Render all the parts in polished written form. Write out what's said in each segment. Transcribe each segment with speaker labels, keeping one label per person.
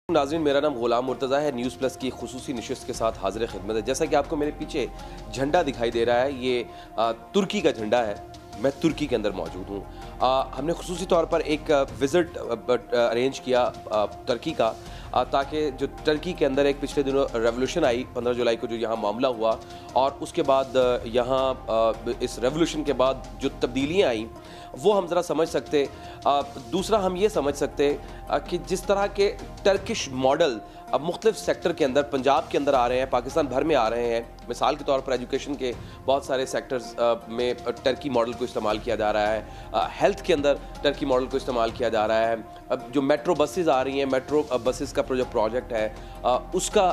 Speaker 1: नाज़रीन, मेरा नाम गुलाम मुर्तज़ा है। न्यूज़ प्लस की खुसूसी निशिस्त के साथ हाज़िर खिदमत है। जैसा कि आपको मेरे पीछे झंडा दिखाई दे रहा है, ये तुर्की का झंडा है। मैं तुर्की के अंदर मौजूद हूँ। हमने खुसूसी तौर पर एक विज़िट अरेंज किया तुर्की का, ताकि जो तुर्की के अंदर एक पिछले दिनों रेवोल्यूशन आई 15 जुलाई को, जो यहाँ मामला हुआ, और उसके बाद यहाँ इस रेवोल्यूशन के बाद जो तब्दीलियाँ आई वो हम ज़रा समझ सकते। दूसरा हम ये समझ सकते कि जिस तरह के टर्किश मॉडल अब मुख्तलिफ सेक्टर के अंदर, पंजाब के अंदर आ रहे हैं, पाकिस्तान भर में आ रहे हैं। मिसाल के तौर पर एजुकेशन के बहुत सारे सेक्टर्स में टर्की मॉडल को इस्तेमाल किया जा रहा है। हेल्थ के अंदर टर्की मॉडल को इस्तेमाल किया जा रहा है। अब जो मेट्रो बसेस आ रही हैं, मेट्रो बसेस का जो प्रोजेक्ट है उसका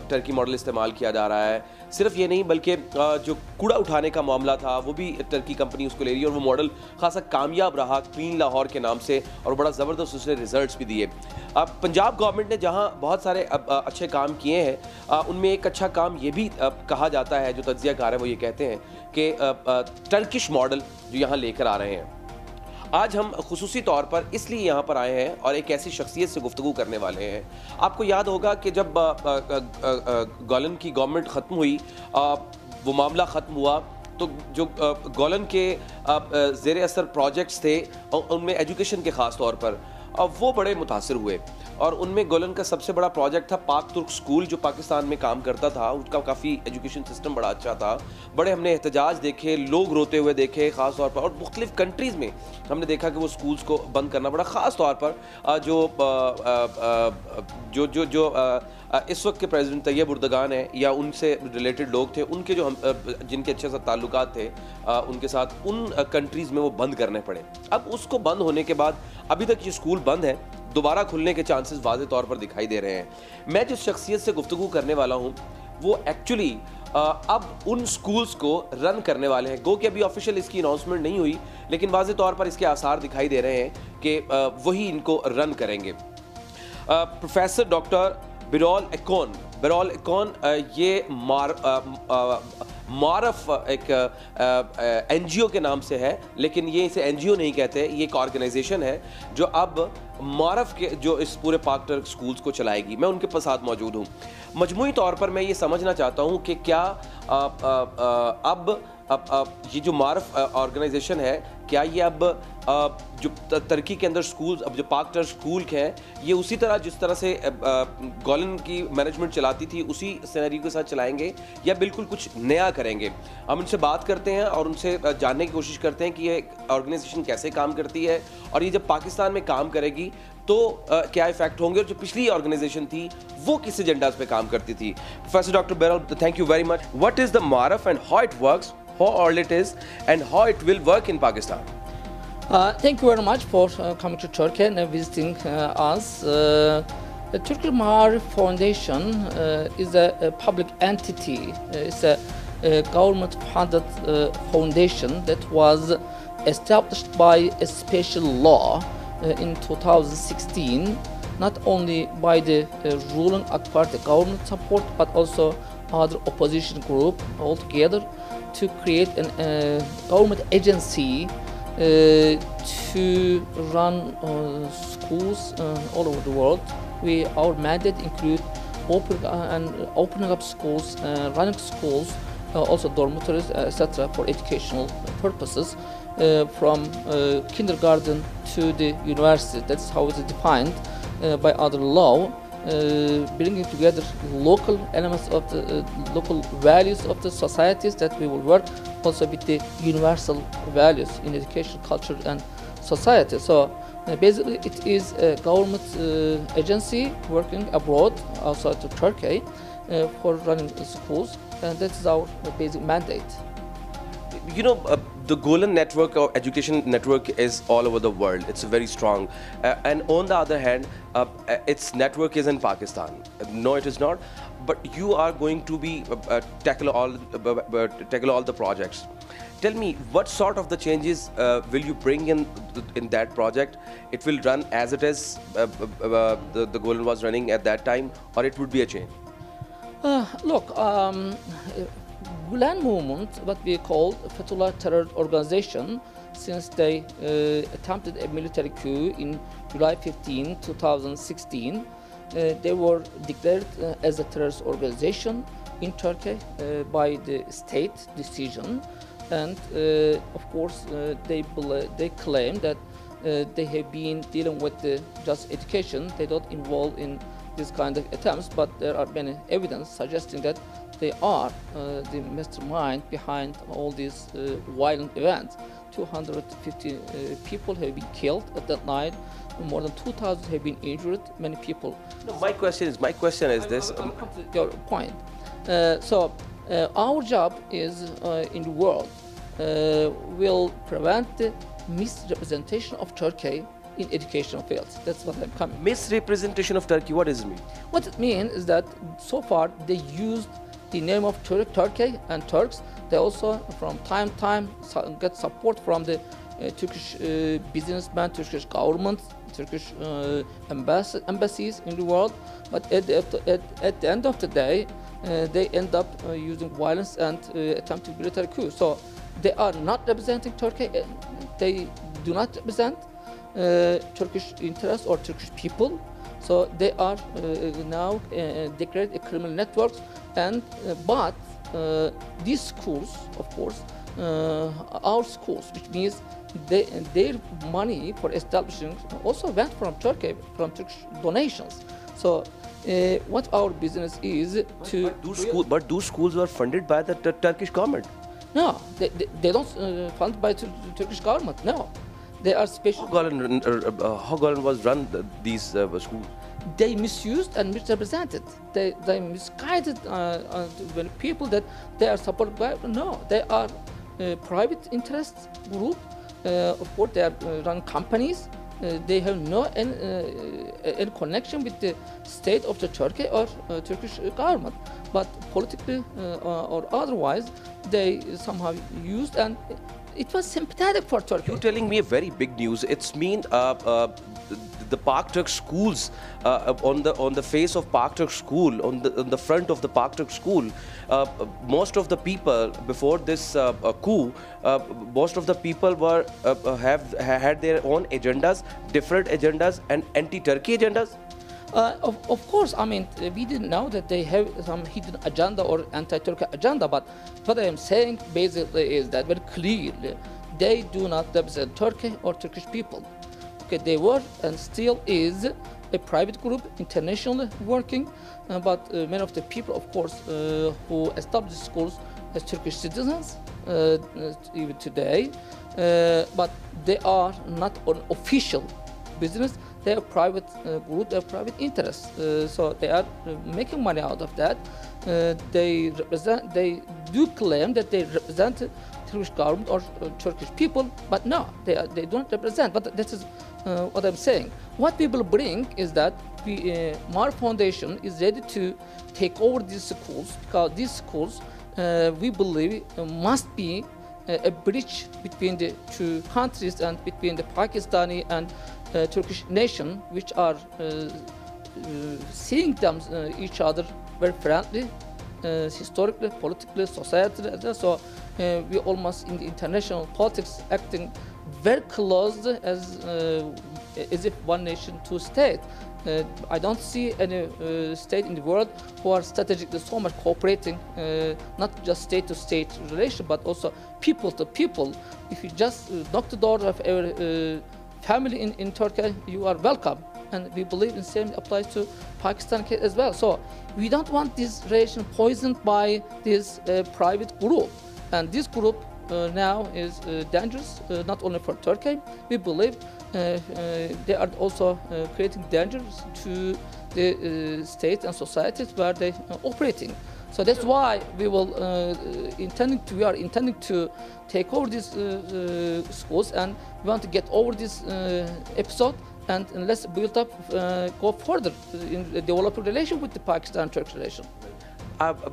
Speaker 1: टर्की मॉडल इस्तेमाल किया जा रहा है। सिर्फ ये नहीं, बल्कि जो कूड़ा उठाने का मामला था वो भी टर्की कंपनी उसको ले रही है, और वो मॉडल खासा कामयाब रहा क्लीन लाहौर के नाम से, और बड़ा ज़बरदस्त उसने रिजल्ट्स भी दिए। अब पंजाब गवर्नमेंट ने जहाँ बहुत सारे अच्छे काम किए हैं, उनमें एक अच्छा काम ये भी कहा जाता है, जो तज्ज़ियाकार है वो ये कहते हैं कि टर्किश मॉडल जो यहाँ लेकर आ रहे हैं। आज हम खुसूसी तौर पर इसलिए यहाँ पर आए हैं और एक ऐसी शख्सियत से गुफ्तगू करने वाले हैं। आपको याद होगा कि जब गोलन की गवर्नमेंट ख़त्म हुई, वो मामला ख़त्म हुआ, तो जो गोलन के ज़ेर असर प्रोजेक्ट्स थे उनमें एजुकेशन के ख़ास तौर पर वो बड़े मुतासिर हुए, और उनमें गोलन का सबसे बड़ा प्रोजेक्ट था पाक तुर्क स्कूल, जो पाकिस्तान में काम करता था। उसका काफ़ी एजुकेशन सिस्टम बड़ा अच्छा था। बड़े हमने एहतजाज देखे, लोग रोते हुए देखे ख़ास तौर पर, और मुख्तलिफ़ कंट्रीज़ में हमने देखा कि वो स्कूल्स को बंद करना पड़ा। ख़ास तौर पर इस वक्त के प्रेसिडेंट तैयब उर्दगान है या उनसे रिलेटेड लोग थे, उनके जो जिनके अच्छे से ताल्लुकात थे उनके साथ, उन कंट्रीज़ में वो बंद करने पड़े। अब उसको बंद होने के बाद अभी तक ये स्कूल बंद है, दोबारा खुलने के चांसेस वाज़े तौर पर दिखाई दे रहे हैं। मैं जिस शख्सियत से गुफ्तगू करने वाला हूँ वो एक्चुअली अब उन स्कूल्स को रन करने वाले हैं। गो कि अभी ऑफिशियल इसकी अनाउंसमेंट नहीं हुई, लेकिन वाज़े तौर पर इसके आसार दिखाई दे रहे हैं कि वही इनको रन करेंगे। प्रोफेसर डॉक्टर बिरॉल एकोन ये मारफ एक NGO के नाम से है, लेकिन ये इसे NGO नहीं कहते, ये एक ऑर्गेनाइजेशन है जो अब मारफ के जो इस पूरे पाक टर्क स्कूल्स को चलाएगी। मैं उनके साथ मौजूद हूँ। मजमूई तौर पर मैं ये समझना चाहता हूँ कि क्या अब ये जो मारफ ऑर्गेनाइजेशन है, क्या ये अब जो तुर्की के अंदर स्कूल्स, अब जो पाक टर्क स्कूल हैं, ये उसी तरह जिस तरह से गोलन की मैनेजमेंट चलाती थी उसी सिनेरियो के साथ चलाएंगे, या बिल्कुल कुछ नया करेंगे? हम उनसे बात करते हैं और उनसे जानने की कोशिश करते हैं कि ये ऑर्गेनाइजेशन कैसे काम करती है, और ये जब पाकिस्तान में काम करेगी तो क्या इफेक्ट होंगे, और जो पिछली ऑर्गेनाइजेशन थी वो किस एजेंडाज पे काम करती थी। Professor doctor Beral, thank you very much. What is the मारफ and how it works, how all it is, and how it will work in Pakistan?
Speaker 2: Thank you very much for coming to Turkey and visiting us. The Turkish Maarif Foundation is a public entity. It's a government-funded foundation that was established by a special law in 2016, not only by the ruling Party government support, but also other opposition group altogether, to create a government agency to run schools all over the world. Our mandate include opening up schools, running schools, also dormitories, etc. for educational purposes, from kindergarten to the university. That's how it is defined by other law. Bringing together local elements of the local values of the societies, that we will work also with the universal values in education, culture and society. So basically it is a government agency working abroad outside of Turkey for running schools, and that is our basic mandate.
Speaker 1: You know, the Golan network or education network is all over the world. It's very strong. And on the other hand, its network is in Pakistan. No, it is not. But you are going to be tackle all the projects. Tell me, what sort of the changes will you bring in that project? It will run as it is the Golan was running at that time, or it would be a change?
Speaker 2: Look, Gulen movement, what we call Fethullah terror organization, since they attempted a military coup in July 15, 2016, they were declared as a terrorist organization in Turkey by the state decision, and of course they claim that they have been dealing with the just education. They don't involve in this kind of attempts, but there are many evidence suggesting that they are the mastermind behind all these violent events. 250 people have been killed at that night. More than 2,000 have been injured. Many people.
Speaker 1: No, my question is this.
Speaker 2: I'll come to your point. Our job is in the world will prevent the misrepresentation of Turkey in educational fields. That's what I'm coming.
Speaker 1: Misrepresentation of Turkey, what does it mean?
Speaker 2: What it means is that so far they used the name of Turkey and Turks. They also from time to time get support from the Turkish businessmen, Turkish government, Turkish embassies in the world. But at the end of the day, they end up using violence and attempted military coup. So they are not representing Turkey. They do not represent Turkish interests or Turkish people. So they are now declared a criminal network. And but these schools, of course, our schools, which means their money for establishing also went from Turkey, from Turkish donations. So what our business is to...
Speaker 1: But those schools were funded by the Turkish government.
Speaker 2: No, they don't fund by the Turkish government, no. They are special...
Speaker 1: How government was run these schools?
Speaker 2: They misused and misrepresented. They misguided when people that they are supported by... No, they are private interest group. Of course, they are run companies. They have no any connection with the state of the Turkey or Turkish government. But politically or otherwise, they somehow used, and it was sympathetic for Turkey.
Speaker 1: You're telling me a very big news. It's mean the Pak Turk schools on the face of Pak Turk school, on the front of the Pak Turk school, most of the people before this coup, most of the people were had their own agendas, different agendas, and anti-Turkey agendas.
Speaker 2: Of course, I mean, we didn't know that they have some hidden agenda or anti-Turkey agenda, but what I am saying basically is that very clearly they do not represent Turkey or Turkish people. Okay, they were and still is a private group, internationally working, but many of the people, of course, who established schools as Turkish citizens, even today, but they are not an official business. They are private group, they are private interests, so they are making money out of that. They do claim that they represent Turkish government or Turkish people, but no, they don't represent. But this is what I'm saying. What we will bring is that Maarif Foundation is ready to take over these schools, because these schools, we believe, must be a bridge between the two countries and between the Pakistani and Turkish nation, which are seeing them each other very friendly, historically, politically, societally. So we almost in the international politics acting very close as if one nation, two states. I don't see any state in the world who are strategically so much cooperating, not just state-to-state relation, but also people to people. If you just knock the door of every family in Turkey, you are welcome. And we believe the same applies to Pakistan as well. So we don't want this relation poisoned by this private group. And this group now is dangerous, not only for Turkey. We believe they are also creating dangers to the states and societies where they are operating. So that's why we are intending to take over these schools, and we want to get over this episode, and let's build up, go further in developing relation with the Pakistan-Turkish relation.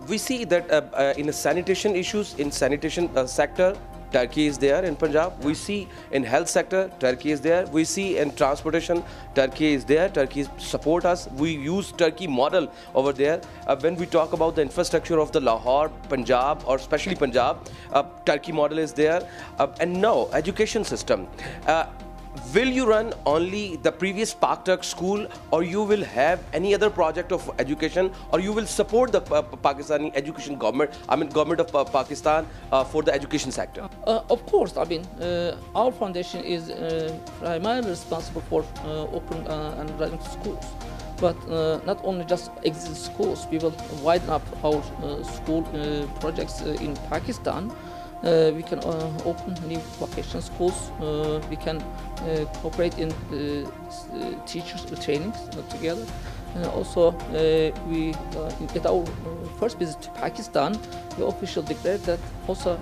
Speaker 1: We see that in the sanitation issues, in sanitation sector, Turkey is there in Punjab. We see in health sector, Turkey is there. We see in transportation, Turkey is there. Turkey support us. We use Turkey model over there. When we talk about the infrastructure of the Lahore, Punjab, or especially Punjab, Turkey model is there. And now, education system. will you run only the previous Pak Turk school, or you will have any other project of education, or you will support the Pakistani education government, I mean government of Pakistan for the education sector?
Speaker 2: Of course, I mean, our foundation is primarily responsible for opening and running schools. But not only just existing schools, we will widen up our school projects in Pakistan. We can open new vocational schools. We can cooperate in teachers trainings together. Also, at our first visit to Pakistan, we officially declared that also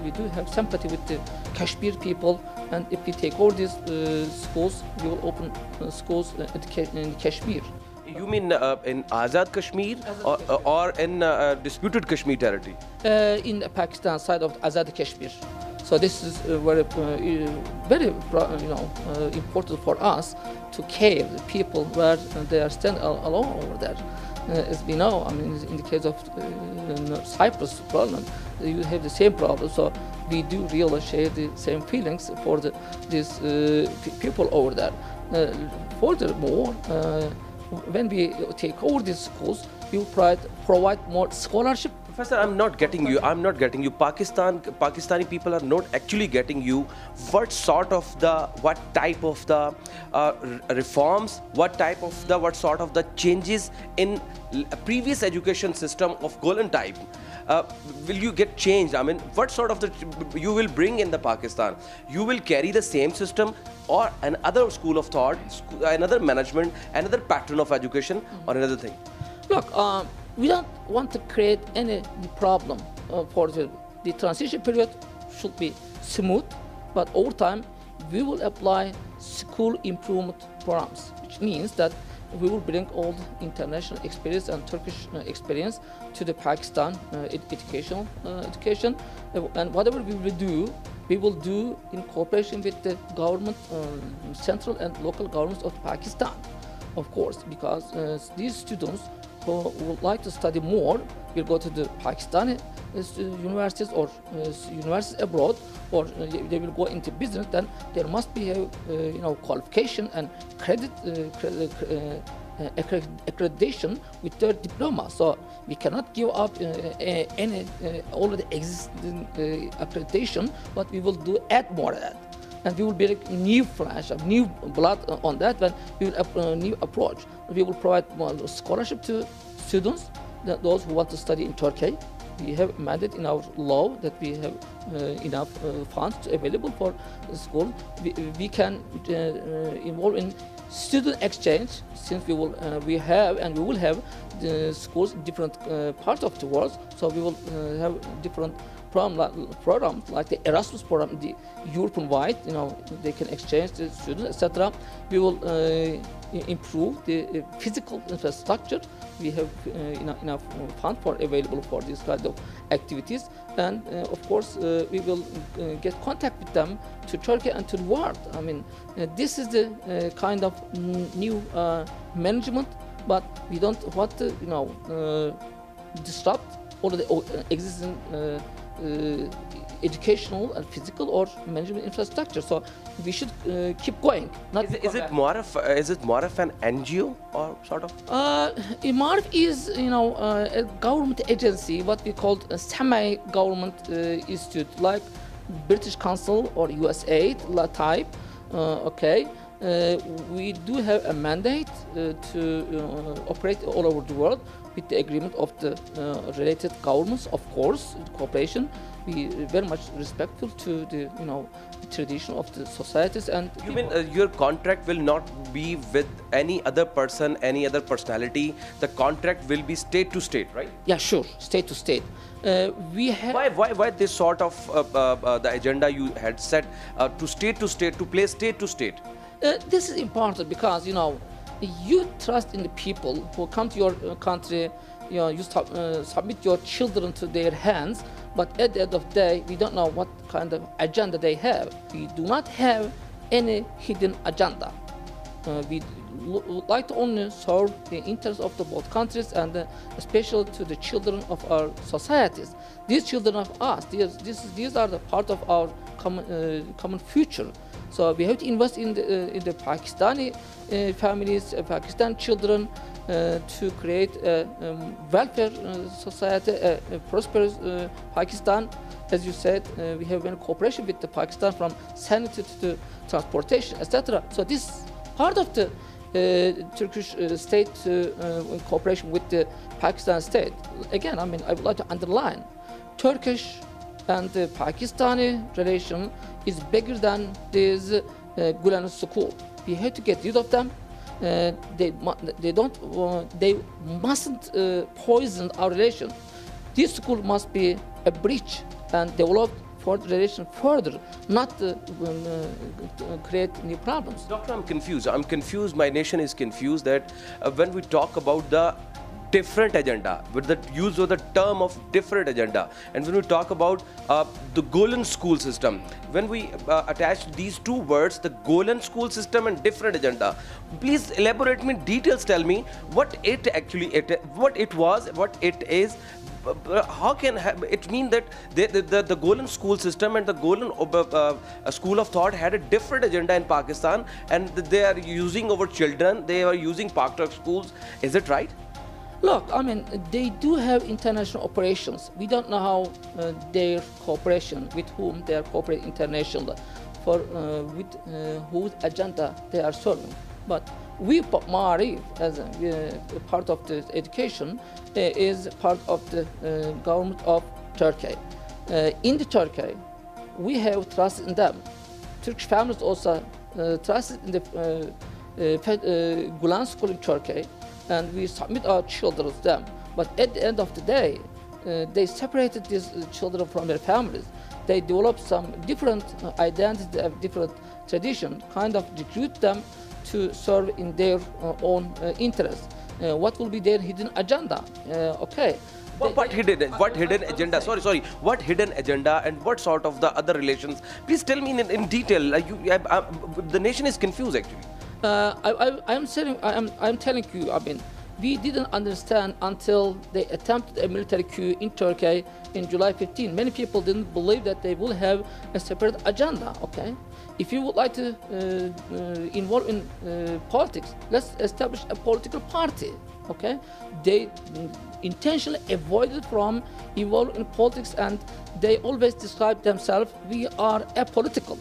Speaker 2: we do have sympathy with the Kashmir people, and if we take over these schools, we will open schools in Kashmir.
Speaker 1: You mean in Azad Kashmir or in disputed Kashmir territory?
Speaker 2: In the Pakistan side of Azad Kashmir. So this is very important for us to care the people where they are standing alone over there. As we know, I mean, in the case of Cyprus problem, you have the same problem. So we do really share the same feelings for these people over there. Furthermore, when we take over these schools, we will provide more scholarship.
Speaker 1: Professor, I'm not getting you. I'm not getting you. Pakistani people are not actually getting you. What sort of what type of the reforms, what sort of the changes in previous education system of Golan type will you get changed? I mean, what sort of you will bring in the Pakistan? You will carry the same system, or another school of thought, another management, another pattern of education, or another thing?
Speaker 2: Look, we don't want to create any problem for the transition period. Should be smooth, but over time we will apply school improvement programs, which means that we will bring all the international experience and Turkish experience to the Pakistan education, and whatever we will do in cooperation with the government, central and local governments of Pakistan, of course, because these students who would like to study more will go to the Pakistani universities or universities abroad, or they will go into business. Then there must be a qualification and accreditation with their diploma. So we cannot give up any already existing accreditation, but we will add more to that. And we will bring new flash of new blood on that. When we will new approach, we will provide more scholarship to students, those who want to study in Turkey. We have a mandate in our law that we have enough funds available for the school. We can involve in student exchange, since we have and we will have the schools in different parts of the world. So we will have different programs like the Erasmus program, the European-wide. They can exchange the students, etc. We will improve the physical infrastructure. We have enough funds available for this kind of activities, and of course we will get contact with them to Turkey and to the world. I mean, this is the kind of new management, but we don't want to disrupt all of the existing educational and physical or management infrastructure. So we should keep going.
Speaker 1: Is it more of an NGO or sort of?
Speaker 2: Marif is a government agency, what we call a semi-government institute, like British Council or USAID type. Okay. We do have a mandate to operate all over the world with the agreement of the related governments, of course, cooperation. We are very much respectful to the tradition of the societies. And
Speaker 1: you mean your contract will not be with any other person, any other personality? The contract will be state to state, right?
Speaker 2: Yeah, sure, state to state. We have.
Speaker 1: Why this sort of the agenda you had set to state, to play state to state?
Speaker 2: This is important because you trust in the people who come to your country. You submit your children to their hands, but at the end of the day, we don't know what kind of agenda they have. We do not have any hidden agenda. We would like to only serve the interests of the both countries, and especially to the children of our societies. These children of us, these are the part of our common future. So we have to invest in the Pakistani families, Pakistan children, to create a welfare society, a prosperous Pakistan. As you said, we have been cooperation with the Pakistan from sanitary to transportation, etc. So this is part of the Turkish state in cooperation with the Pakistan state. Again, I mean, I would like to underline, Turkish and the Pakistani relation is bigger than this Gulen school. We have to get rid of them. They mustn't poison our relation. This school must be a bridge and develop for the relation further, not create new problems.
Speaker 1: Doctor, I'm confused. I'm confused. My nation is confused that when we talk about the different agenda, with the use of the term of different agenda, and when we talk about the Golan school system, when we attach these two words, the Golan school system and different agenda, please elaborate me in details. Tell me what it actually, what it was, what it is. How can it mean that the Golan school system and the Golan school of thought had a different agenda in Pakistan, and they are using our children, they are using Pak-Turk schools? Is it right?
Speaker 2: Look, I mean, they do have international operations. We don't know how their cooperation, with whom they are cooperating internationally, for with whose agenda they are serving. But we, Maarif, as a part of the education, is part of the government of Turkey. In the Turkey, we have trust in them. Turkish families also trusted in the Gulen school in Turkey, and we submit our children to them. But at the end of the day, they separated these children from their families. They developed some different identity, different tradition, kind of recruit them to serve in their own interests. What will be their hidden agenda? Okay.
Speaker 1: What hidden agenda? Sorry. What hidden agenda and what sort of the other relations? Please tell me in detail. The nation is confused actually. I'm telling you, I mean, we didn't understand until they attempted a military coup in Turkey in July 15. Many people didn't believe that they will have a separate agenda, okay? If you would like to involve in politics, let's establish a political party, okay? They intentionally avoided from involving in politics, and they always describe themselves, we are apolitical.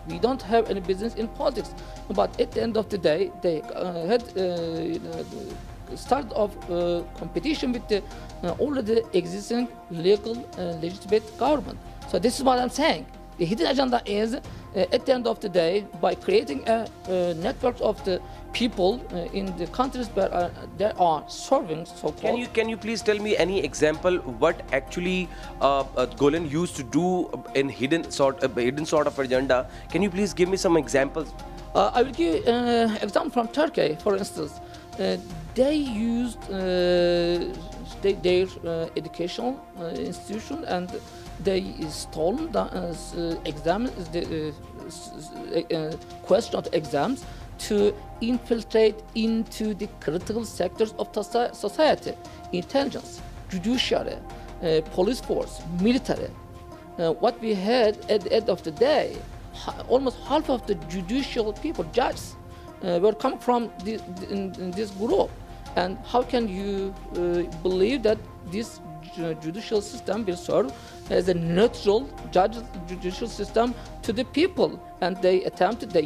Speaker 1: We don't have any business in politics. But at the end of the day, they had start of competition with the already existing legal legitimate government. So this is what I'm saying. The hidden agenda is, at the end of the day, by creating a network of the people in the countries where they are serving, so-called. Can you please tell me any example what actually Golan used to do in hidden sort of agenda? Can you please give me some examples?
Speaker 2: I will give an example from Turkey, for instance. They used their educational institution, and they stole the question of the exams to infiltrate into the critical sectors of society: intelligence, judiciary, police force, military. What we had at the end of the day, almost half of the judicial people, judges, were coming from this group. And how can you believe that this judicial system will serve as a neutral judicial system to the people? And they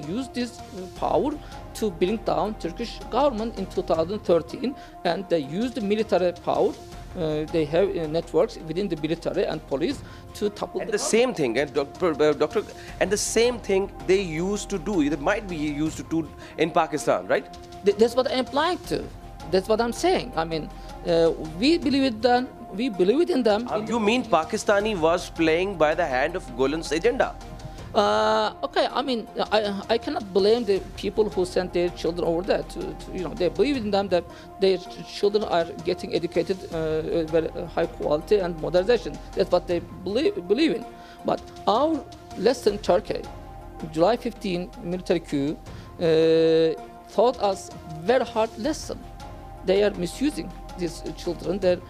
Speaker 2: used this power to bring down Turkish government in 2013, and they used the military power. They have networks within the military and police to topple
Speaker 1: the same thing, and doctor, and the same thing they used to do. It might be used to do in Pakistan, right?
Speaker 2: That's what I'm implying to. That's what I'm saying. I mean, we believe in them. We believe in them.
Speaker 1: You mean Pakistani was playing by the hand of Golan's agenda?
Speaker 2: Okay, I mean, I cannot blame the people who sent their children over there. They believe in them, that their children are getting educated very high quality and modernization. That's what they believe in. But our lesson, Turkey, July 15 military coup, taught us very hard lesson. They are misusing these children. They're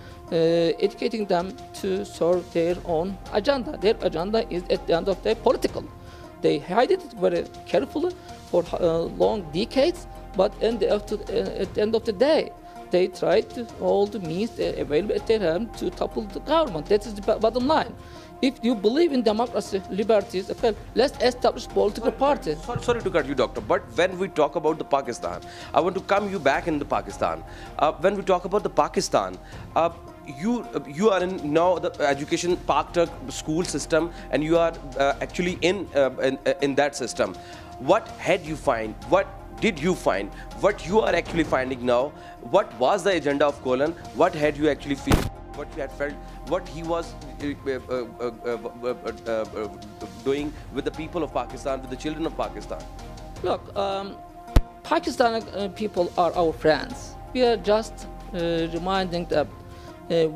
Speaker 2: educating them to serve their own agenda. Their agenda is, at the end of the day, political. They hide it very carefully for long decades, but at the end of the day, they try to all the means available at their hand to topple the government. That is the bottom line. If you believe in democracy, liberties, okay, let's establish political party.
Speaker 1: Sorry to cut you, doctor, but when we talk about the Pakistan, I want to come you back in the Pakistan. When we talk about the Pakistan, you are in now the education Pak Turk school system, and you are actually in that system. What had you find? What did you find? What you are actually finding now? What was the agenda of Kolan? What had you actually feel? What you had felt? What he was doing with the people of Pakistan, with the children of Pakistan?
Speaker 2: Look, Pakistani people are our friends. We are just reminding them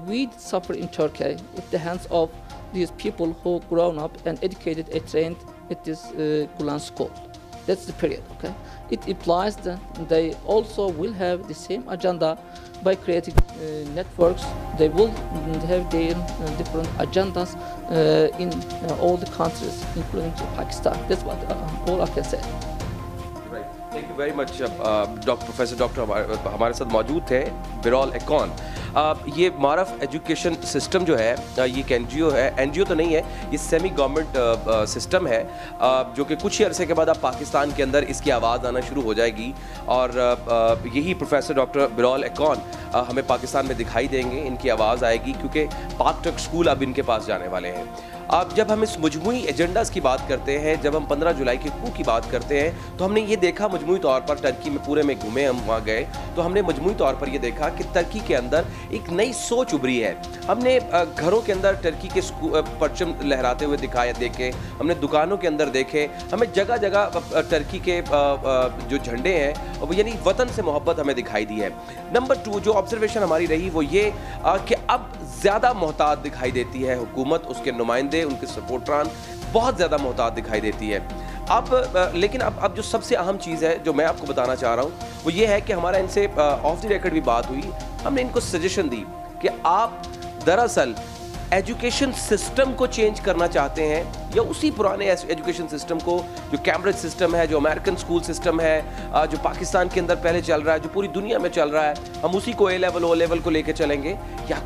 Speaker 2: we suffer in Turkey at the hands of these people who grown up and educated and trained at this Gulen school. That's the period, okay? It implies that they also will have the same agenda by creating networks. They will have their different agendas in all the countries, including Pakistan. That's what all I can say.
Speaker 1: Right. Thank you very much, Professor Doctor हमारे साथ मौजूद थे बिरॉल एकॉन। ये मारफ education system जो है ये एक NGO है, एनजीओ तो नहीं है, ये सेमी गवर्नमेंट सिस्टम है जो कि कुछ ही अरसे के बाद अब पाकिस्तान के अंदर इसकी आवाज़ आना शुरू हो जाएगी और यही प्रोफेसर डॉक्टर बिरॉल एकॉन हमें पाकिस्तान में दिखाई देंगे, इनकी आवाज़ आएगी क्योंकि पाक टर्क स्कूल अब इनके पास जाने वाले हैं। अब जब हम इस मजमूई एजेंडास की बात करते हैं, जब हम 15 जुलाई के कू की बात करते हैं, तो हमने ये देखा मजमूई तौर पर टर्की में पूरे में घूमे, हम वहाँ गए तो हमने मजमूई तौर पर ये देखा कि टर्की के अंदर एक नई सोच उभरी है। हमने घरों के अंदर टर्की के परचम लहराते हुए दिखाए देखे, हमने दुकानों के अंदर देखे, हमें जगह जगह टर्की के जो झंडे हैं यानी वतन से मोहब्बत हमें दिखाई दी है। नंबर 2 जो ऑब्जर्वेशन हमारी रही वो ये कि अब ज़्यादा मोहतात दिखाई देती है हुकूमत, उसके नुमाइंदे, उनके सपोर्टरान बहुत ज़्यादा मोहतात दिखाई देती है। अब लेकिन अब जो सबसे अहम चीज़ है जो मैं आपको बताना चाह रहा हूँ वो ये है कि हमारा इनसे ऑफ द रिकॉर्ड भी बात हुई, हमने इनको सजेशन दी कि आप दरअसल एजुकेशन सिस्टम को चेंज करना चाहते हैं या उसी पुराने एजुकेशन सिस्टम को जो कैम्ब्रिज सिस्टम है, जो अमेरिकन स्कूल सिस्टम है, जो पाकिस्तान के अंदर पहले चल रहा है, जो पूरी दुनिया में चल रहा है, हम उसी को A-लेवल O-लेवल को लेकर चलेंगे या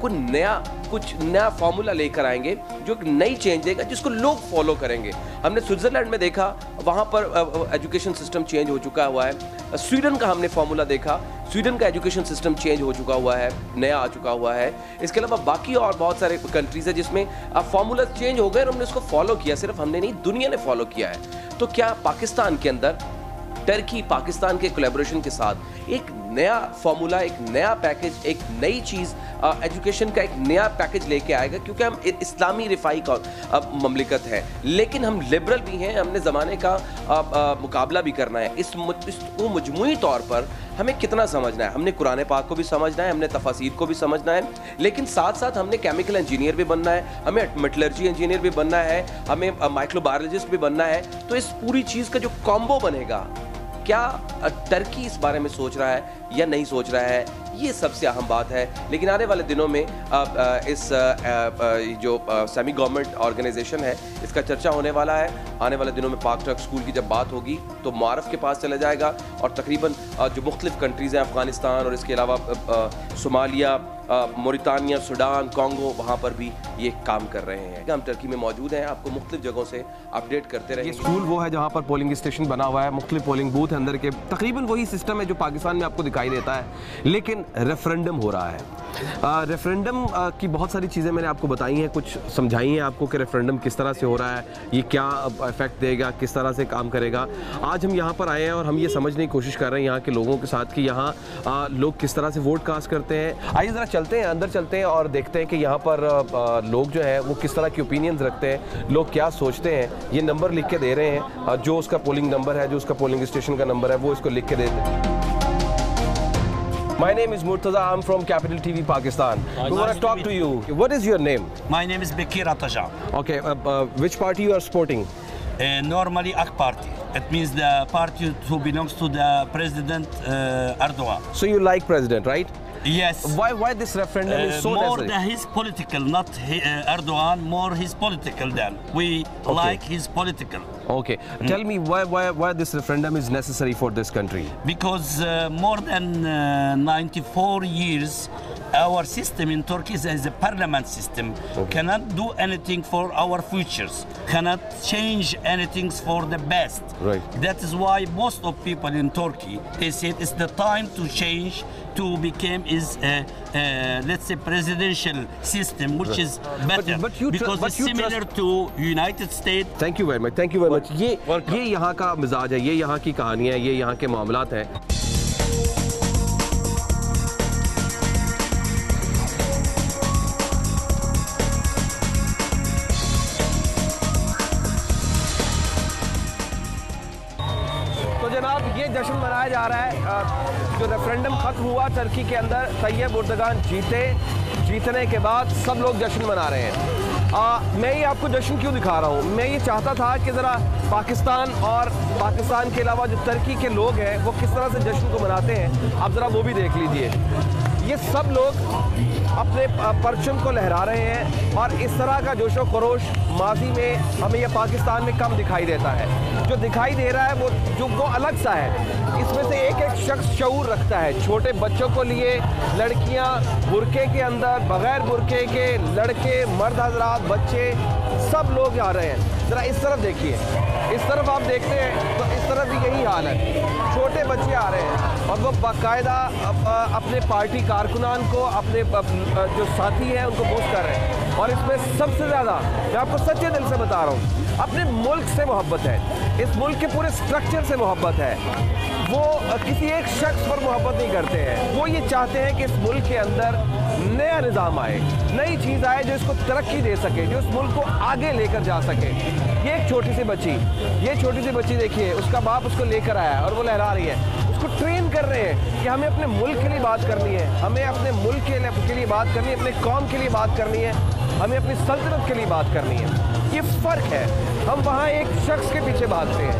Speaker 1: कुछ नया फॉर्मूला लेकर आएंगे जो एक नई चेंज देगा जिसको लोग फॉलो करेंगे। हमने स्विट्जरलैंड में देखा, वहाँ पर एजुकेशन सिस्टम चेंज हो चुका हुआ है। स्वीडन का हमने फॉर्मूला देखा, स्वीडन का एजुकेशन सिस्टम चेंज हो चुका हुआ है, नया आ चुका हुआ है। इसके अलावा बाकी और बहुत सारे कंट्रीज है जिसमें फॉर्मूला चेंज हो गए और हमने उसको फॉलो किया, सिर्फ हमने नहीं दुनिया ने फॉलो किया है। तो क्या पाकिस्तान के अंदर टर्की पाकिस्तान के कोलैबोरेशन के साथ एक नया फॉर्मूला, एक नया पैकेज, एक नई चीज़ एजुकेशन का एक नया पैकेज लेके आएगा? क्योंकि हम इस्लामी रिफाई का ममलिकत है लेकिन हम लिबरल भी हैं, हमने ज़माने का मुकाबला भी करना है। इसको मजमूई तौर पर हमें कितना समझना है? हमने कुरान पाक को भी समझना है, हमने तफसीर को भी समझना है, लेकिन साथ साथ हमने केमिकल इंजीनियर भी बनना है, हमें मेटलर्जी इंजीनियर भी बनना है, हमें माइक्रोबायोलॉजिस्ट भी बनना है। तो इस पूरी चीज़ का जो कॉम्बो बनेगा, क्या टर्की इस बारे में सोच रहा है या नहीं सोच रहा है, ये सबसे अहम बात है। लेकिन आने वाले दिनों में इस जो सेमी गवर्नमेंट ऑर्गेनाइजेशन है इसका चर्चा होने वाला है। आने वाले दिनों में पाक टर्क स्कूल की जब बात होगी तो मुआरफ के पास चला जाएगा और तकरीबन जो मुख्तलिफ कंट्रीज़ हैं, अफ़गानिस्तान और इसके अलावा सोमालिया, मोरितानिया, सूडान, कॉन्गो, वहाँ पर भी ये काम कर रहे हैं। हम टर्की में मौजूद हैं, आपको मुख्तलिफ जगहों से अपडेट करते रहेंगे।
Speaker 3: ये स्कूल वो है जहाँ पर पोलिंग स्टेशन बना हुआ है, मुख्तलिफ पोलिंग बूथ अंदर के, तकरीबन वही सिस्टम है जो पाकिस्तान में आपको दिखाई देता है, लेकिन रेफरेंडम हो रहा है। रेफरेंडम की बहुत सारी चीज़ें मैंने आपको बताई हैं, कुछ समझाई हैं आपको कि रेफरेंडम किस तरह से हो रहा है, ये क्या इफेक्ट देगा, किस तरह से काम करेगा। आज हम यहाँ पर आए हैं और हम ये समझने की कोशिश कर रहे हैं यहाँ के लोगों के साथ कि यहाँ लोग किस तरह से वोट कास्ट करते हैं। आइए ज़रा चलते हैं, अंदर चलते हैं और देखते हैं कि यहाँ पर लोग जो हैं वो किस तरह के ओपिनियंस रखते हैं, लोग क्या सोचते हैं। ये नंबर लिख के दे रहे हैं, जो उसका पोलिंग नंबर है, जो उसका पोलिंग स्टेशन का नंबर है, वो इसको लिख के दे देते हैं। My name is Murtaza. I'm from Capital TV, Pakistan. We want to talk to you. What is your name?
Speaker 4: My name is Bekir Ataja.
Speaker 3: Okay, which party you are supporting?
Speaker 4: Normally, AK Party. It means the party who belongs to the President Erdogan.
Speaker 3: So you like President, right?
Speaker 4: Yes.
Speaker 3: Why this referendum is so
Speaker 4: more
Speaker 3: necessary?
Speaker 4: than his political, not Erdogan, more his political than. We like his political.
Speaker 3: Okay. Tell me why this referendum is necessary for this country?
Speaker 4: Because more than 94 years, our system in Turkey is a parliament system. Cannot do anything for our futures. Cannot change anything for the best.
Speaker 3: Right.
Speaker 4: That is why most of people in Turkey, they said it's the time to change, to become let's say presidential system, which is better, because it's similar to United States.
Speaker 3: Thank you very much. Thank you very much. ये यहाँ का मिजाज है, ये यहाँ की कहानी है, ये यहाँ के मामलात हैं। तो जनाब ये जश्न मनाया जा रहा है जो रेफरेंडम खत्म हुआ तुर्की के अंदर, तैयब एर्दोगान जीतने के बाद सब लोग जश्न मना रहे हैं। मैं ये आपको जश्न क्यों दिखा रहा हूँ, मैं ये चाहता था कि ज़रा पाकिस्तान और पाकिस्तान के अलावा जो तुर्की के लोग हैं वो किस तरह से जश्न को मनाते हैं, आप ज़रा वो भी देख लीजिए। ये सब लोग अपने परचम को लहरा रहे हैं और इस तरह का जोशो खरोश माजी में हमें यह पाकिस्तान में कम दिखाई देता है। जो दिखाई दे रहा है वो अलग सा है। इसमें से एक एक शख्स शऊर रखता है। छोटे बच्चों को लिए लड़कियां बुरके के अंदर, बगैर बुरके के लड़के, मर्द हजरात, बच्चे, सब लोग आ रहे हैं। ज़रा इस तरफ देखिए, इस तरफ आप देखते हैं तो इस तरफ भी यही हाल है। छोटे बच्चे आ रहे हैं और वो बाकायदा अपने पार्टी कारकुनान को, अपने जो साथी हैं उनको बूस्ट कर रहे हैं। और इसमें सबसे ज़्यादा मैं आपको सच्चे दिल से बता रहा हूँ, अपने मुल्क से मोहब्बत है, इस मुल्क के पूरे स्ट्रक्चर से मोहब्बत है। वो किसी एक शख्स पर मोहब्बत नहीं करते हैं, वो ये चाहते हैं कि इस मुल्क के अंदर नया निज़ाम आए, नई चीज़ आए जो इसको तरक्की दे सके, जो इस मुल्क को आगे लेकर जा सके। ये एक छोटी सी बच्ची देखिए, उसका बाप उसको लेकर आया है और वो लहरा रही है। उसको ट्रेन कर रहे हैं कि हमें अपने मुल्क के लिए बात करनी है, हमें अपने मुल्क के लिए बात करनी है, अपने कौम के लिए बात करनी है, हमें अपनी सल्तनत के लिए बात करनी है। ये फ़र्क है। हम वहाँ एक शख्स के पीछे भागते हैं,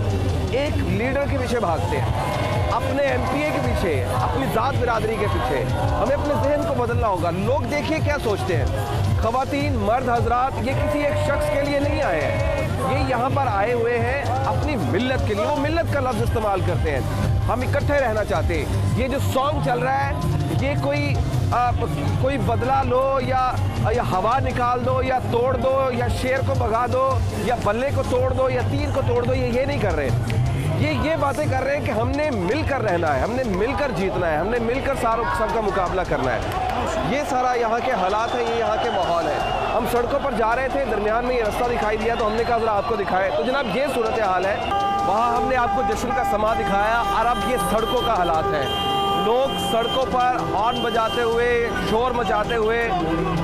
Speaker 3: एक लीडर के पीछे भागते हैं, अपने MPA के पीछे, अपनी ज़ात बिरादरी के पीछे। हमें अपने जहन को बदलना होगा। लोग देखिए क्या सोचते हैं, ख़वातीन, मर्द हजरात, ये किसी एक शख्स के लिए नहीं आए हैं, ये यहाँ पर आए हुए हैं अपनी मिल्लत के लिए। वो मिल्लत का लफ्ज़ इस्तेमाल करते हैं। हम इकट्ठे रहना चाहते हैं। ये जो सॉन्ग चल रहा है, ये कोई बदला लो या हवा निकाल दो या तोड़ दो या शेर को भगा दो या बल्ले को तोड़ दो या तीर को तोड़ दो, ये नहीं कर रहे। ये बातें कर रहे हैं कि हमने मिलकर रहना है, हमने मिलकर जीतना है, हमने मिलकर सबका मुकाबला करना है। ये सारा यहाँ के हालात है, ये यहाँ के माहौल है। हम सड़कों पर जा रहे थे, दरमियान में ये रास्ता दिखाई दिया तो हमने कहा ज़रा आपको दिखाएं। तो जनाब ये सूरत हाल है, वहाँ हमने आपको जश्न का समा दिखाया और अब ये सड़कों का हालात है। लोग सड़कों पर हॉर्न बजाते हुए, शोर मचाते हुए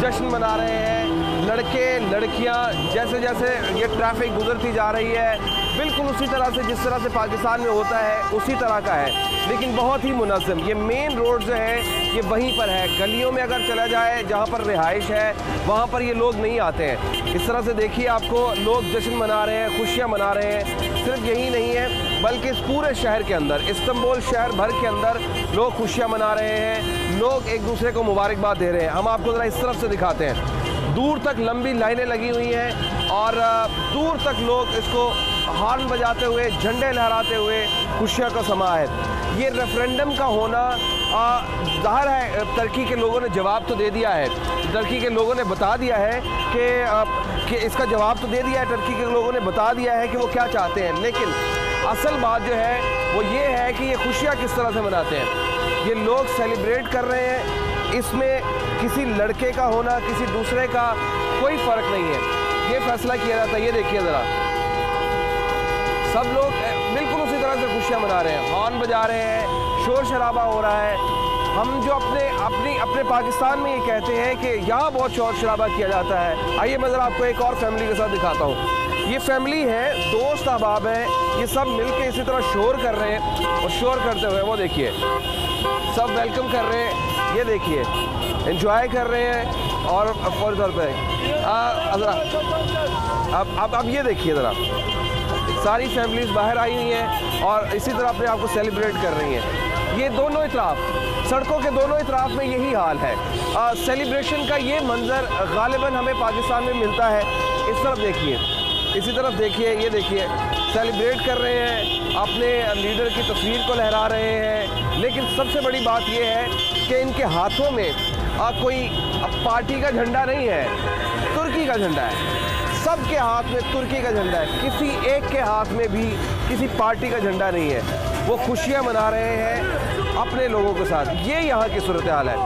Speaker 3: जश्न मना रहे हैं। लड़के लड़कियां जैसे जैसे ये ट्रैफिक गुजरती जा रही है, बिल्कुल उसी तरह से जिस तरह से पाकिस्तान में होता है उसी तरह का है, लेकिन बहुत ही मुनज़्ज़म। ये मेन रोड जो है ये वहीं पर है। गलियों में अगर चला जाए जहाँ पर रिहाइश है वहाँ पर ये लोग नहीं आते हैं। इस तरह से देखिए आपको लोग जश्न मना रहे हैं, खुशियाँ मना रहे हैं। सिर्फ यही नहीं है बल्कि इस पूरे शहर के अंदर, इस्तांबुल शहर भर के अंदर लोग खुशियाँ मना रहे हैं, लोग एक दूसरे को मुबारकबाद दे रहे हैं। हम आपको ज़रा इस तरफ से दिखाते हैं। दूर तक लंबी लाइनें लगी हुई हैं और दूर तक लोग इसको हॉर्न बजाते हुए, झंडे लहराते हुए खुशियाँ का समा है। ये रेफरेंडम का होना ज़ाहिर है तुर्की के लोगों ने जवाब तो दे दिया है, तुर्की के लोगों ने बता दिया है कि इसका जवाब तो दे दिया है, तुर्की के लोगों ने बता दिया है कि वो क्या चाहते हैं। लेकिन असल बात जो है वो ये है कि ये खुशियाँ किस तरह से मनाते हैं। ये लोग सेलिब्रेट कर रहे हैं, इसमें किसी लड़के का होना, किसी दूसरे का कोई फ़र्क नहीं है, ये फैसला किया जाता है। ये देखिए ज़रा, सब लोग बिल्कुल उसी तरह से खुशियाँ मना रहे हैं, हॉर्न बजा रहे हैं, शोर शराबा हो रहा है। हम जो अपने पाकिस्तान में ये कहते हैं कि यहाँ बहुत शोर शराबा किया जाता है। आइए मैं ज़रा आपको एक और फैमिली के साथ दिखाता हूँ। ये फैमिली है, दोस्त अहबाब हैं, ये सब मिलके इसी तरह शोर कर रहे हैं और शोर करते हुए वो देखिए सब वेलकम कर रहे हैं, ये देखिए एंजॉय कर रहे हैं। और फौरी तौर पर ज़रा अब ये देखिए ज़रा, सारी फैमिलीज़ बाहर आई हुई हैं और इसी तरह अपने आप को सेलिब्रेट कर रही हैं। ये दोनों इतराफ़ सड़कों के दोनों इतराफ में यही हाल है। सेलिब्रेशन का ये मंजर गालिबन हमें पाकिस्तान में मिलता है। इस तरफ देखिए, इसी तरफ देखिए, ये देखिए, सेलिब्रेट कर रहे हैं, अपने लीडर की तस्वीर को लहरा रहे हैं। लेकिन सबसे बड़ी बात ये है कि इनके हाथों में कोई पार्टी का झंडा नहीं है, तुर्की का झंडा है। सबके हाथ में तुर्की का झंडा है, किसी एक के हाथ में भी किसी पार्टी का झंडा नहीं है। वो खुशियाँ मना रहे हैं अपने लोगों के साथ। ये यहाँ की सूरत हाल है,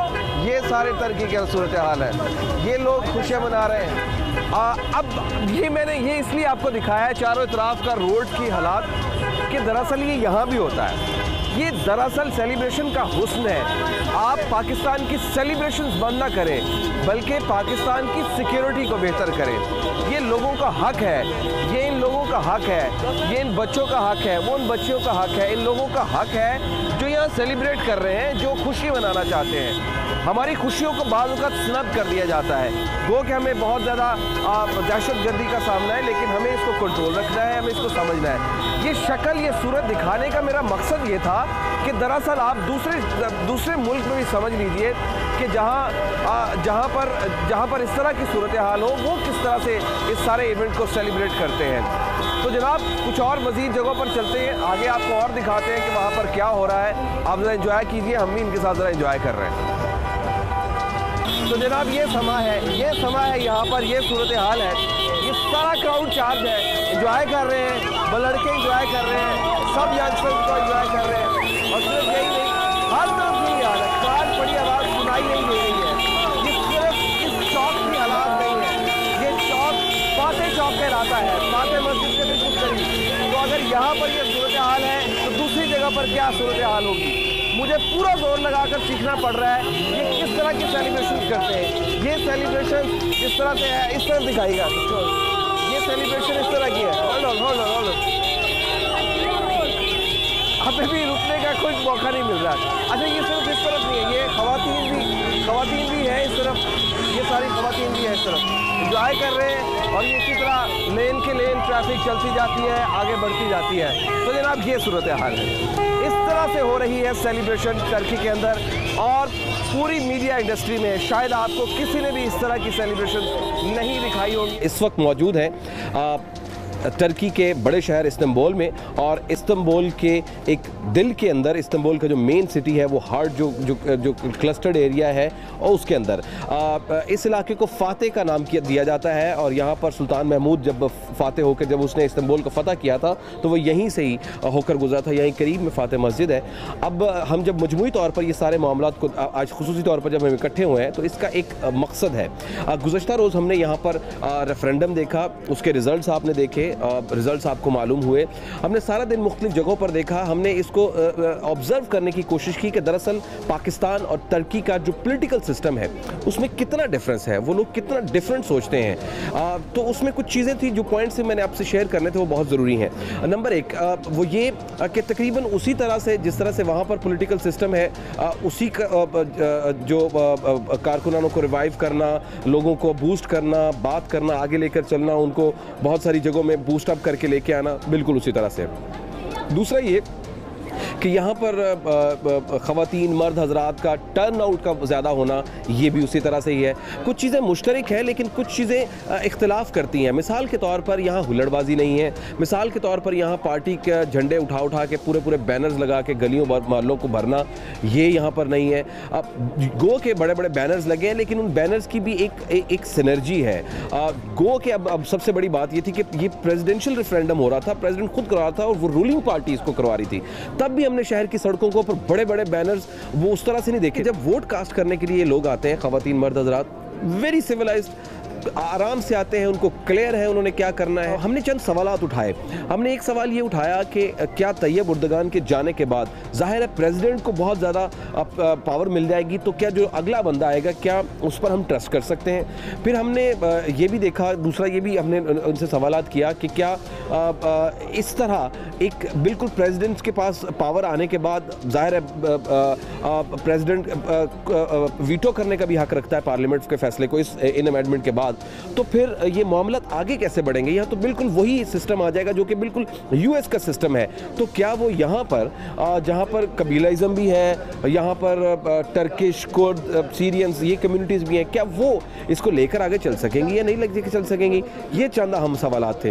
Speaker 3: ये सारे तुर्की की सूरत हाल है। ये लोग खुशियाँ मना रहे हैं। अब ये मैंने ये इसलिए आपको दिखाया है चारों तरफ का रोड की हालात, कि दरअसल ये यहाँ भी होता है। ये दरअसल सेलिब्रेशन का हुस्न है। आप पाकिस्तान की सेलिब्रेशंस बंद ना करें, बल्कि पाकिस्तान की सिक्योरिटी को बेहतर करें। ये लोगों का हक है, ये इन लोगों का हक है, ये इन बच्चों का हक है, वो उन बच्चों का हक है, इन लोगों का हक है जो यहाँ सेलिब्रेट कर रहे हैं, जो खुशी मनाना चाहते हैं। हमारी खुशियों को बाद वक़्त स्नब कर दिया जाता है। वो कि हमें बहुत ज़्यादा दहशतगर्दी का सामना है, लेकिन हमें इसको कंट्रोल रखना है, हमें इसको समझना है। ये शक्ल, ये सूरत दिखाने का मेरा मकसद ये था कि दरअसल आप दूसरे मुल्क में भी समझ लीजिए कि जहाँ पर इस तरह की सूरत हाल हो, वो किस तरह से इस सारे इवेंट को सेलिब्रेट करते हैं। तो जनाब कुछ और मज़ीद जगहों पर चलते हैं, आगे आपको और दिखाते हैं कि वहाँ पर क्या हो रहा है। आप ज़रा एंजॉय कीजिए, हम भी इनके साथ ज़रा एंजॉय कर रहे हैं। तो जनाब ये समा है यहाँ पर, ये सूरत हाल है। ये सारा क्राउड चार्ज है, एंजॉय कर रहे हैं, लड़के एंजॉय कर रहे हैं, सब यंगस्टर्स को एंजॉय कर रहे हैं। और सिर्फ यही नहीं, हर तरफ यही हाल है। कार बड़ी आवाज़ सुनाई नहीं दे रही है। ये सिर्फ इस चौक की हालात नहीं है, ये चौक फातेह चौक कहलाता है, फातेह मस्जिद के बिल्कुल करीब। तो अगर यहाँ पर ये सूरत हाल है तो दूसरी जगह पर क्या सूरत हाल होगी। मुझे पूरा जोर लगाकर सीखना पड़ रहा है ये किस तरह की सेलिब्रेशन करते हैं। ये सेलिब्रेशन इस तरह से है, इस तरह दिखाएगा। ये सेलिब्रेशन इस तरह की है। Hold on. हमें भी रुकने का कोई मौका नहीं मिल रहा। अच्छा, ये सिर्फ इस तरफ नहीं है, ये खवातीन भी है इस तरफ, ये सारी खवातीन भी है इस तरफ, एंजॉय कर रहे हैं। और ये इसी तरह लेन के लेन ट्रैफिक चलती जाती है, आगे बढ़ती जाती है। तो जनाब ये सूरत हाल है। इस तरह से हो रही है सेलिब्रेशन टर्की के अंदर, और पूरी मीडिया इंडस्ट्री में शायद आपको किसी ने भी इस तरह की सेलिब्रेशन नहीं दिखाई होगी।
Speaker 1: इस वक्त मौजूद हैं टर्की के बड़े शहर इस्तांबुल में, और इस्तांबुल के एक दिल के अंदर, इस्तांबुल का जो मेन सिटी है, वो हार्ट जो क्लस्टर्ड एरिया है, और उसके अंदर इस इलाके को फातेह का नाम दिया जाता है। और यहाँ पर सुल्तान महमूद जब फातेह होकर, जब उसने इस्तांबुल को फतह किया था, तो वो यहीं से ही होकर गुजरा था। यहीं करीब में फातेह मस्जिद है। अब हम जब मजमूई तौर पर ये सारे मामलात को आज खुसूसी तौर पर जब हम इकट्ठे हुए हैं, तो इसका एक मकसद है। गुज़श्ता रोज़ हमने यहाँ पर रेफरेंडम देखा, उसके रिज़ल्ट आपने देखे, रिजल्ट्स आपको मालूम हुए। हमने सारा दिन मुख्तलिफ जगहों पर देखा, हमने इसको ऑब्जर्व करने की कोशिश की कि दरअसल पाकिस्तान और टर्की का जो पॉलिटिकल सिस्टम है उसमें कितना डिफरेंस है, वो लोग कितना डिफरेंट सोचते हैं। तो उसमें कुछ चीज़ें थी जो पॉइंट से मैंने आपसे शेयर करने थे, वो बहुत ज़रूरी हैं। नंबर एक वो ये कि तकरीबन उसी तरह से जिस तरह से वहाँ पर पॉलिटिकल सिस्टम है, उसी का जो कारकुनानों को रिवाइव करना, लोगों को बूस्ट करना, बात करना, आगे लेकर चलना, उनको बहुत सारी जगहों में बूस्ट अप करके लेके आना, बिल्कुल उसी तरह से। दूसरा ये कि यहाँ पर ख़वातीन मर्द हजरात का टर्न आउट का ज़्यादा होना, ये भी उसी तरह से ही है। कुछ चीज़ें मुश्तरक हैं, लेकिन कुछ चीज़ें इख्तलाफ करती हैं। मिसाल के तौर पर यहाँ हुल्लड़बाजी नहीं है। मिसाल के तौर पर यहाँ पार्टी के झंडे उठा के पूरे बैनर्स लगा के गलियों मोहल्लों को भरना, ये यहाँ पर नहीं है। अब गो के बड़े बैनर्स लगे हैं, लेकिन उन बैनर्स की भी एक सिनर्जी है। गो के अब सबसे बड़ी बात ये थी कि ये प्रेसिडेंशियल रेफरेंडम हो रहा था, प्रेसिडेंट खुद करवा रहा था, और वो रूलिंग पार्टी इसको करवा रही थी। तब भी हमने शहर की सड़कों के ऊपर बड़े बैनर्स वो उस तरह से नहीं देखे। जब वोट कास्ट करने के लिए लोग आते हैं, ख़वातीन मर्द हज़रात वेरी सिविलाइज्ड, आराम से आते हैं, उनको क्लियर है उन्होंने क्या करना है। हमने चंद सवालात उठाए। हमने एक सवाल ये उठाया कि क्या तैयब उर्दगान के जाने के बाद ज़ाहिर है प्रेसिडेंट को बहुत ज़्यादा पावर मिल जाएगी, तो क्या जो अगला बंदा आएगा क्या उस पर हम ट्रस्ट कर सकते हैं। फिर हमने ये भी देखा, दूसरा ये भी हमने उनसे सवालात किया कि क्या इस तरह एक बिल्कुल प्रेसिडेंट के पास पावर आने के बाद ज़ाहिर है प्रेसिडेंट वीटो करने का भी हक रखता है पार्लियामेंट के फैसले को इन अमेंडमेंट के बाद।
Speaker 3: बाद, तो फिर ये मामला आगे कैसे बढ़ेंगे? यहाँ तो बिल्कुल वही सिस्टम आ जाएगा जो कि बिल्कुल यूएस का सिस्टम है। तो क्या वो यहाँ पर जहाँ पर कबीलाइज़म भी है, यहाँ पर टर्किश, कुर्द, सीरियंस, ये कम्युनिटीज़ भी हैं, क्या वो इसको लेकर आगे चल सकेंगी या नहीं लेकर चल सकेंगी? ये चंद अहम सवालात थे।